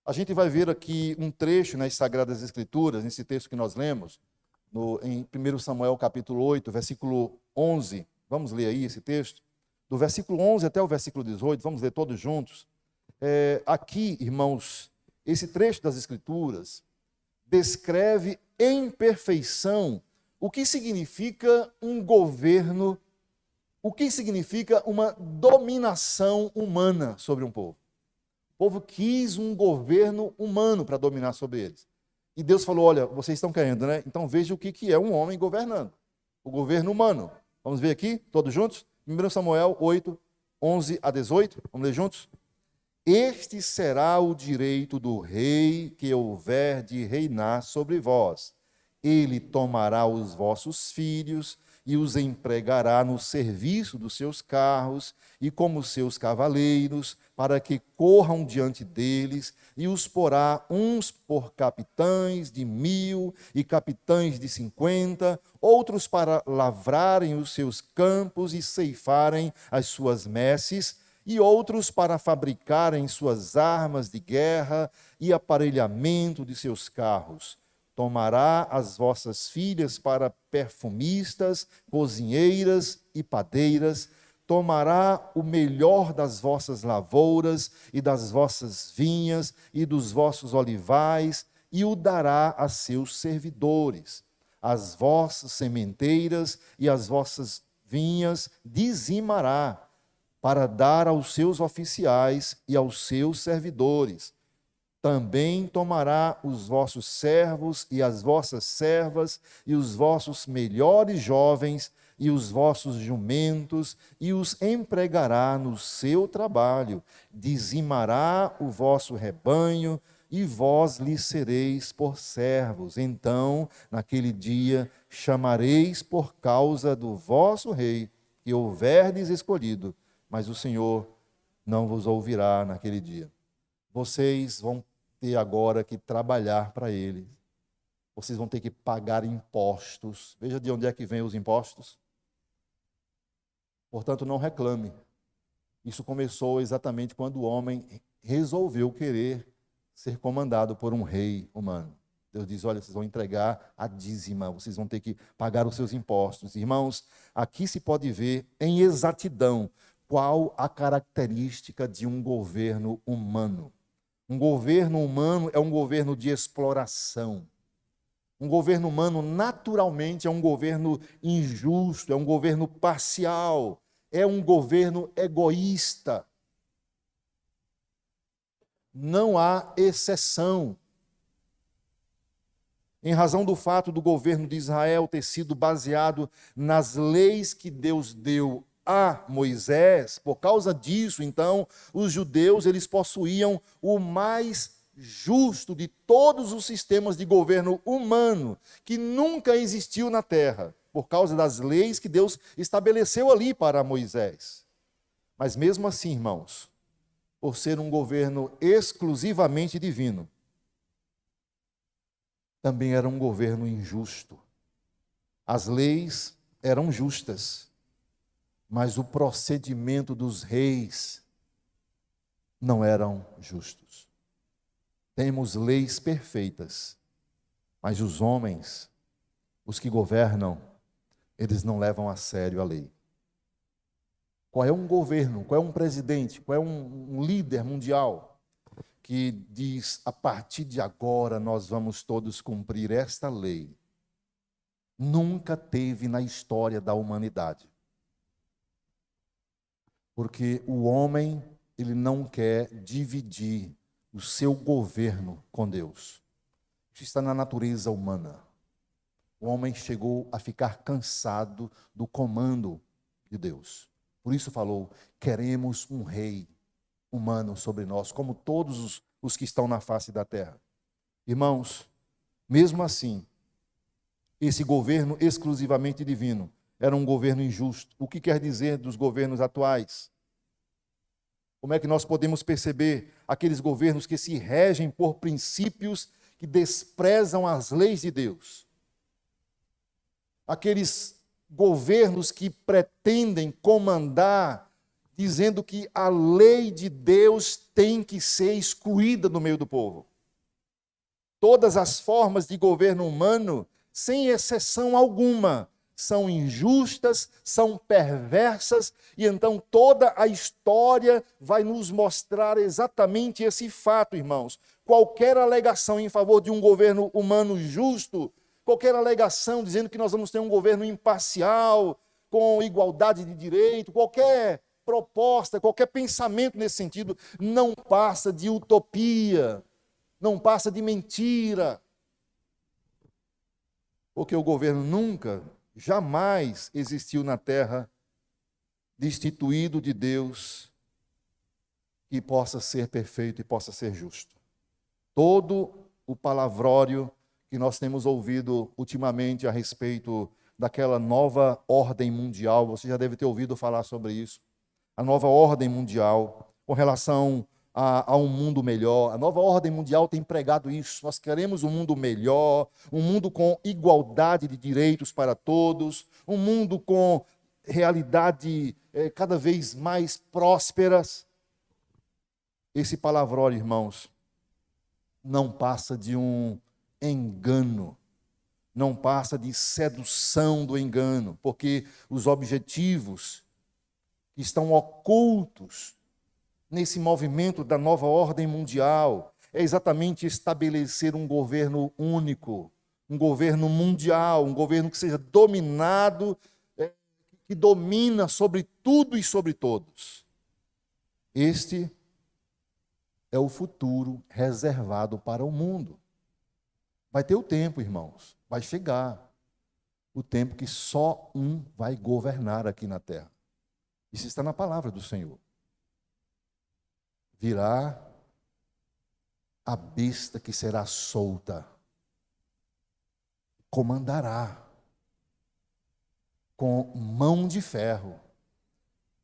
A gente vai ver aqui um trecho nas Sagradas Escrituras, nesse texto que nós lemos, em 1 Samuel capítulo 8, versículo 11. Vamos ler aí esse texto? Do versículo 11 até o versículo 18, vamos ler todos juntos. Aqui, irmãos, esse trecho das Escrituras descreve em perfeição o que significa um governo, o que significa uma dominação humana sobre um povo. O povo quis um governo humano para dominar sobre eles. E Deus falou, olha, vocês estão querendo, né? Então veja o que é um homem governando. O governo humano. Vamos ver aqui, todos juntos? 1 Samuel 8, 11 a 18. Vamos ler juntos? Este será o direito do rei que houver de reinar sobre vós. Ele tomará os vossos filhos e os empregará no serviço dos seus carros e como seus cavaleiros, para que corram diante deles, e os porá uns por capitães de 1000 e capitães de 50, outros para lavrarem os seus campos e ceifarem as suas messes, e outros para fabricarem suas armas de guerra e aparelhamento de seus carros. Tomará as vossas filhas para perfumistas, cozinheiras e padeiras, tomará o melhor das vossas lavouras e das vossas vinhas e dos vossos olivais e o dará a seus servidores. As vossas sementeiras e as vossas vinhas dizimará, para dar aos seus oficiais e aos seus servidores. Também tomará os vossos servos e as vossas servas, e os vossos melhores jovens, e os vossos jumentos, e os empregará no seu trabalho. Dizimará o vosso rebanho, e vós lhe sereis por servos. Então, naquele dia, chamareis por causa do vosso rei, que houverdes escolhido, mas o Senhor não vos ouvirá naquele dia. Vocês vão ter agora que trabalhar para Ele. Vocês vão ter que pagar impostos. Veja de onde é que vem os impostos. Portanto, não reclame. Isso começou exatamente quando o homem resolveu querer ser comandado por um rei humano. Deus diz, olha, vocês vão entregar a dízima, vocês vão ter que pagar os seus impostos. Irmãos, aqui se pode ver em exatidão qual a característica de um governo humano. Um governo humano é um governo de exploração. Um governo humano, naturalmente, é um governo injusto, é um governo parcial, é um governo egoísta. Não há exceção. Em razão do fato do governo de Israel ter sido baseado nas leis que Deus deu a Moisés, por causa disso, então, os judeus, eles possuíam o mais justo de todos os sistemas de governo humano que nunca existiu na terra, por causa das leis que Deus estabeleceu ali para Moisés. Mas mesmo assim, irmãos, por ser um governo exclusivamente divino, também era um governo injusto. As leis eram justas, mas o procedimento dos reis não eram justos. Temos leis perfeitas, mas os homens, os que governam, eles não levam a sério a lei. Qual é um governo, qual é um presidente, qual é um líder mundial que diz, a partir de agora nós vamos todos cumprir esta lei? Nunca teve na história da humanidade. Porque o homem, ele não quer dividir o seu governo com Deus. Isso está na natureza humana. O homem chegou a ficar cansado do comando de Deus. Por isso falou, queremos um rei humano sobre nós, como todos os que estão na face da terra. Irmãos, mesmo assim, esse governo exclusivamente divino era um governo injusto. O que quer dizer dos governos atuais? Como é que nós podemos perceber aqueles governos que se regem por princípios que desprezam as leis de Deus? Aqueles governos que pretendem comandar de dizendo que a lei de Deus tem que ser excluída do meio do povo. Todas as formas de governo humano, sem exceção alguma, são injustas, são perversas, e então toda a história vai nos mostrar exatamente esse fato, irmãos. Qualquer alegação em favor de um governo humano justo, qualquer alegação dizendo que nós vamos ter um governo imparcial, com igualdade de direito, qualquer proposta, qualquer pensamento nesse sentido, não passa de utopia, não passa de mentira. Porque o governo nunca, jamais existiu na terra destituído de Deus que possa ser perfeito e possa ser justo. Todo o palavrório que nós temos ouvido ultimamente a respeito daquela nova ordem mundial, você já deve ter ouvido falar sobre isso, a nova ordem mundial com relação a um mundo melhor. A nova ordem mundial tem pregado isso. Nós queremos um mundo melhor, um mundo com igualdade de direitos para todos, um mundo com realidade cada vez mais prósperas. Esse palavrório, irmãos, não passa de um engano, não passa de sedução do engano, porque os objetivos que estão ocultos nesse movimento da nova ordem mundial é exatamente estabelecer um governo único, um governo mundial, um governo que seja dominado, que domina sobre tudo e sobre todos. Este é o futuro reservado para o mundo. Vai ter o tempo, irmãos, vai chegar o tempo que só um vai governar aqui na terra. Isso está na palavra do Senhor. Virá a besta que será solta, comandará com mão de ferro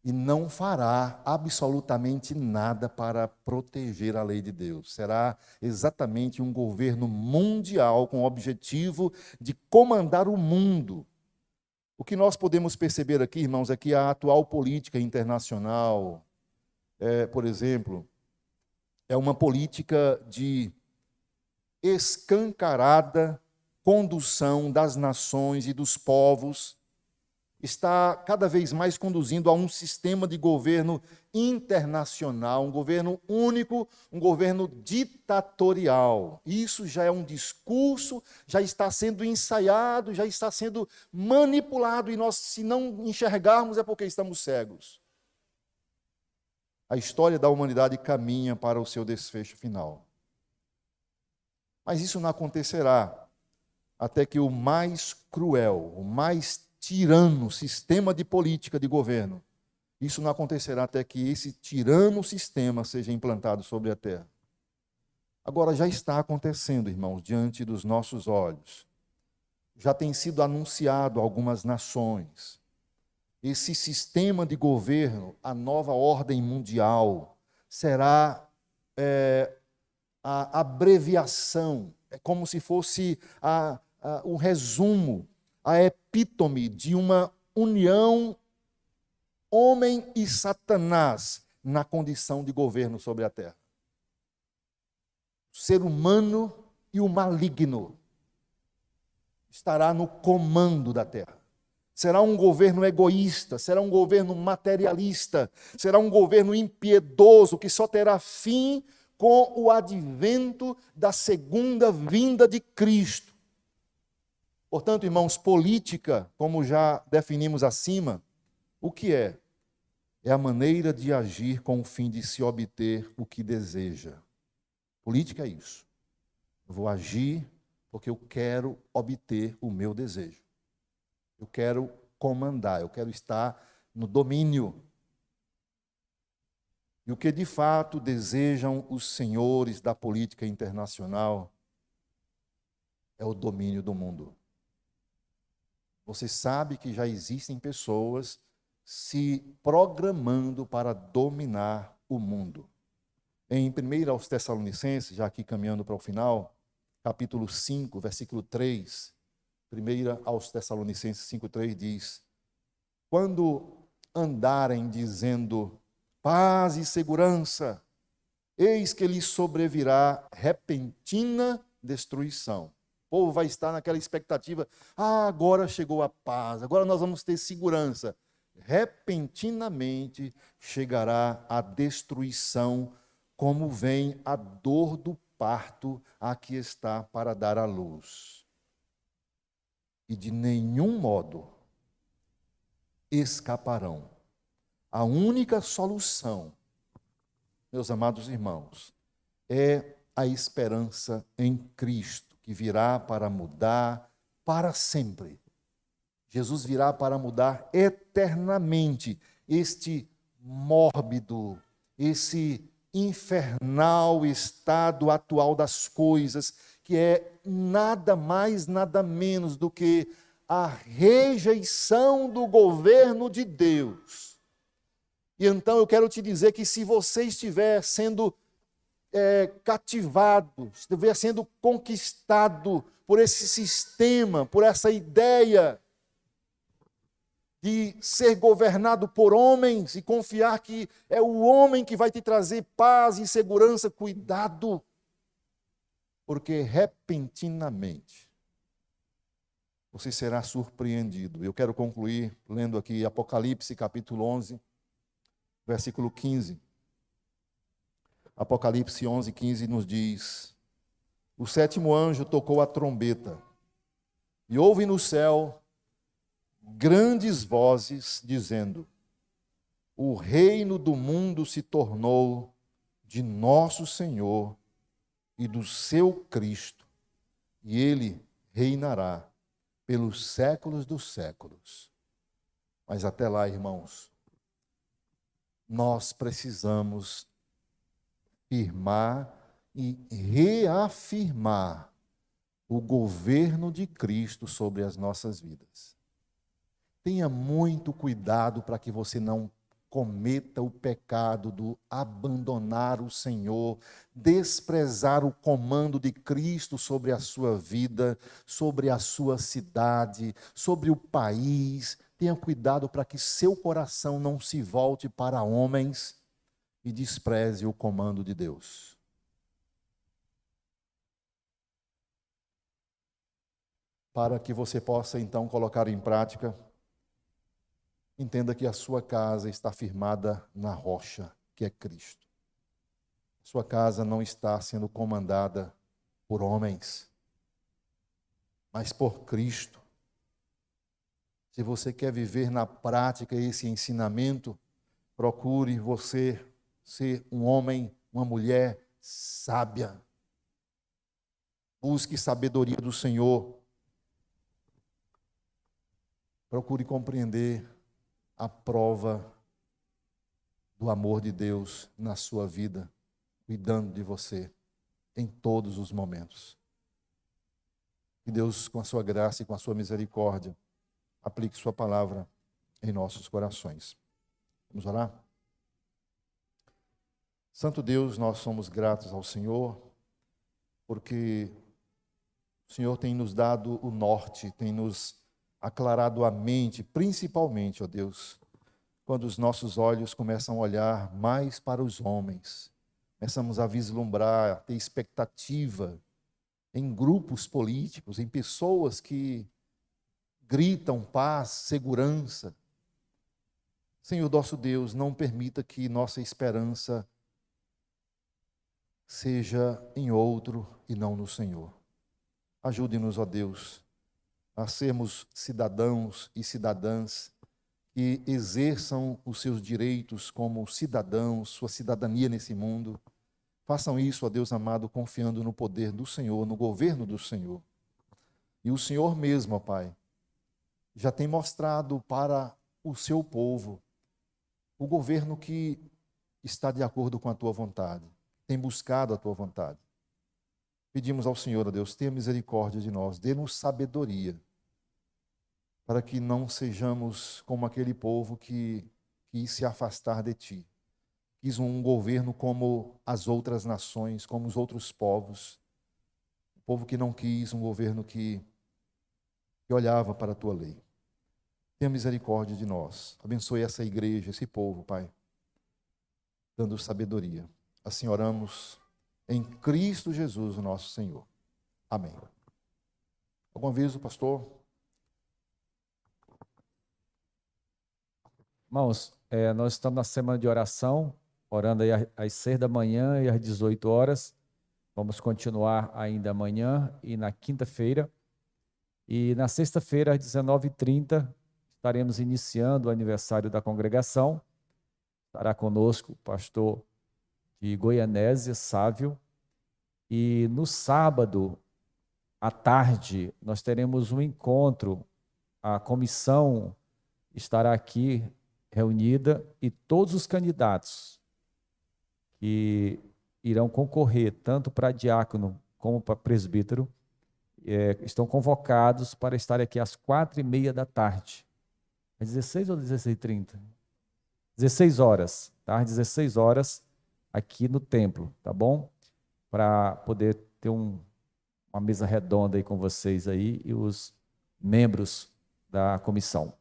e não fará absolutamente nada para proteger a lei de Deus. Será exatamente um governo mundial com o objetivo de comandar o mundo. O que nós podemos perceber aqui, irmãos, é que a atual política internacional, por exemplo, é uma política de escancarada condução das nações e dos povos, está cada vez mais conduzindo a um sistema de governo internacional, um governo único, um governo ditatorial. Isso já é um discurso, já está sendo ensaiado, já está sendo manipulado, e nós, se não enxergarmos, é porque estamos cegos. A história da humanidade caminha para o seu desfecho final. Mas isso não acontecerá até que o mais cruel, o mais tirano sistema de política de governo, isso não acontecerá até que esse tirano sistema seja implantado sobre a terra. Agora já está acontecendo, irmãos, diante dos nossos olhos. Já tem sido anunciado a algumas nações. Esse sistema de governo, a nova ordem mundial, será a abreviação, é como se fosse o resumo, a epítome de uma união homem e Satanás na condição de governo sobre a terra. O ser humano e o maligno estará no comando da terra. Será um governo egoísta, será um governo materialista, será um governo impiedoso que só terá fim com o advento da segunda vinda de Cristo. Portanto, irmãos, política, como já definimos acima, o que é? É a maneira de agir com o fim de se obter o que deseja. Política é isso. Eu vou agir porque eu quero obter o meu desejo. Eu quero comandar, eu quero estar no domínio. E o que de fato desejam os senhores da política internacional é o domínio do mundo. Você sabe que já existem pessoas se programando para dominar o mundo. Em 1 aos Tessalonicenses, já aqui caminhando para o final, capítulo 5, versículo 3, 1 aos Tessalonicenses 5,3 diz: quando andarem dizendo paz e segurança. Eis que lhe sobrevirá repentina destruição. O povo vai estar naquela expectativa: agora chegou a paz, agora nós vamos ter segurança. Repentinamente chegará a destruição, como vem a dor do parto a que está para dar à luz. E de nenhum modo escaparão. A única solução, meus amados irmãos, é a esperança em Cristo, que virá para mudar para sempre. Jesus virá para mudar eternamente este mórbido, esse infernal estado atual das coisas, que é nada mais, nada menos do que a rejeição do governo de Deus. E então eu quero te dizer que se você estiver sendo cativado, estiver sendo conquistado por esse sistema, por essa ideia de ser governado por homens e confiar que é o homem que vai te trazer paz e segurança, cuidado, porque repentinamente você será surpreendido. Eu quero concluir lendo aqui Apocalipse capítulo 11, versículo 15. Apocalipse 11, 15 nos diz: o sétimo anjo tocou a trombeta, e houve no céu grandes vozes dizendo: o reino do mundo se tornou de nosso Senhor e do seu Cristo, e ele reinará pelos séculos dos séculos. Mas até lá, irmãos, nós precisamos firmar e reafirmar o governo de Cristo sobre as nossas vidas. Tenha muito cuidado para que você não cometa o pecado do abandonar o Senhor, desprezar o comando de Cristo sobre a sua vida, sobre a sua cidade, sobre o país. Tenha cuidado para que seu coração não se volte para homens e despreze o comando de Deus. Para que você possa então colocar em prática, entenda que a sua casa está firmada na rocha, que é Cristo. Sua casa não está sendo comandada por homens, mas por Cristo. Se você quer viver na prática esse ensinamento, procure você ser um homem, uma mulher sábia. Busque sabedoria do Senhor. Procure compreender a prova do amor de Deus na sua vida, cuidando de você em todos os momentos. Que Deus, com a sua graça e com a sua misericórdia, aplique sua palavra em nossos corações. Vamos orar? Santo Deus, nós somos gratos ao Senhor, porque o Senhor tem nos dado o norte, tem nos aclarado a mente, principalmente, ó Deus, quando os nossos olhos começam a olhar mais para os homens, começamos a vislumbrar, a ter expectativa em grupos políticos, em pessoas que gritam paz, segurança. Senhor nosso Deus, não permita que nossa esperança seja em outro e não no Senhor. Ajude-nos, ó Deus, a sermos cidadãos e cidadãs que exerçam os seus direitos como cidadãos, sua cidadania nesse mundo. Façam isso, ó Deus amado, confiando no poder do Senhor, no governo do Senhor. E o Senhor mesmo, ó Pai, já tem mostrado para o seu povo o governo que está de acordo com a tua vontade, tem buscado a tua vontade. Pedimos ao Senhor, ó Deus, tenha misericórdia de nós, dê-nos sabedoria, para que não sejamos como aquele povo que quis se afastar de ti. Quis um governo como as outras nações, como os outros povos. O povo que não quis um governo que olhava para a tua lei. Tenha misericórdia de nós. Abençoe essa igreja, esse povo, Pai. dando sabedoria. Assim oramos em Cristo Jesus, o nosso Senhor. Amém. Algum aviso, pastor? Irmãos, nós estamos na semana de oração, orando aí às 6 da manhã e às 18 horas. Vamos continuar ainda amanhã e na quinta-feira. E na sexta-feira, às 19h30, estaremos iniciando o aniversário da congregação. Estará conosco o pastor de Goianésia, Sávio. E no sábado, à tarde, nós teremos um encontro. A comissão estará aqui reunida e todos os candidatos que irão concorrer, tanto para diácono como para presbítero, estão convocados para estar aqui às 4h30 da tarde. É 16 ou 16h30? 16 horas, tá? 16 horas aqui no templo, tá bom? Para poder ter uma mesa redonda aí com vocês aí e os membros da comissão.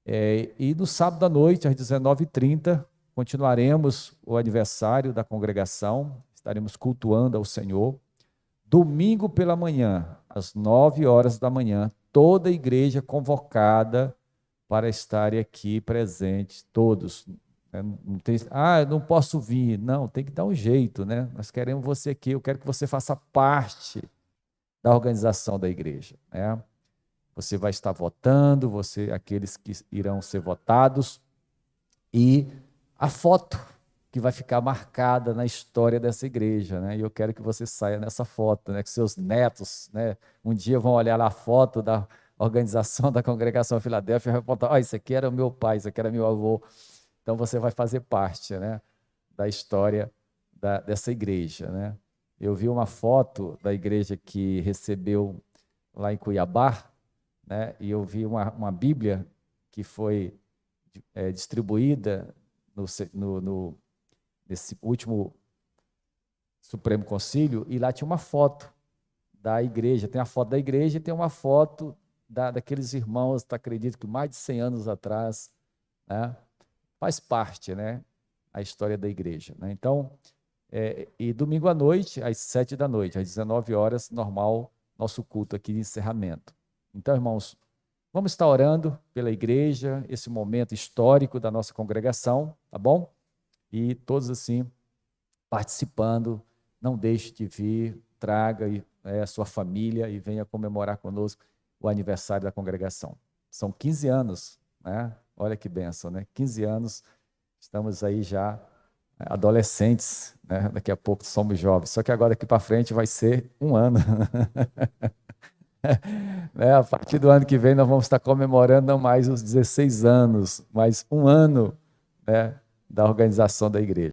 E no sábado à noite, às 19h30, continuaremos o aniversário da congregação, estaremos cultuando ao Senhor. Domingo pela manhã, às 9 horas da manhã, toda a igreja convocada para estarem aqui presentes, todos. Não tem, eu não posso vir. Não, tem que dar um jeito, né? Nós queremos você aqui, eu quero que você faça parte da organização da igreja, né? Você vai estar votando, aqueles que irão ser votados, e a foto que vai ficar marcada na história dessa igreja, né? E eu quero que você saia nessa foto, né? Que seus netos, né? Um dia vão olhar lá a foto da organização da congregação Filadélfia e vai apontar, isso aqui era o meu pai, isso aqui era meu avô. Então você vai fazer parte, né? Da história dessa igreja, né? Eu vi uma foto da igreja que recebeu lá em Cuiabá, né? E eu vi uma Bíblia que foi distribuída nesse último Supremo Concílio, e lá tinha uma foto da igreja, tem a foto da igreja e tem uma foto daqueles irmãos, acredito que mais de 100 anos atrás, né? Faz parte, né? A história da igreja, né? Então, e domingo à noite, às 7 da noite, às 19 horas, normal, nosso culto aqui de encerramento. Então, irmãos, vamos estar orando pela igreja, esse momento histórico da nossa congregação, tá bom? E todos assim, participando, não deixe de vir, traga a sua família e venha comemorar conosco o aniversário da congregação. São 15 anos, né? Olha que bênção, né? 15 anos, estamos aí já adolescentes, né? Daqui a pouco somos jovens, só que agora daqui para frente vai ser um ano. Né? A partir do ano que vem nós vamos estar comemorando não mais os 16 anos, mas um ano, né, da organização da igreja.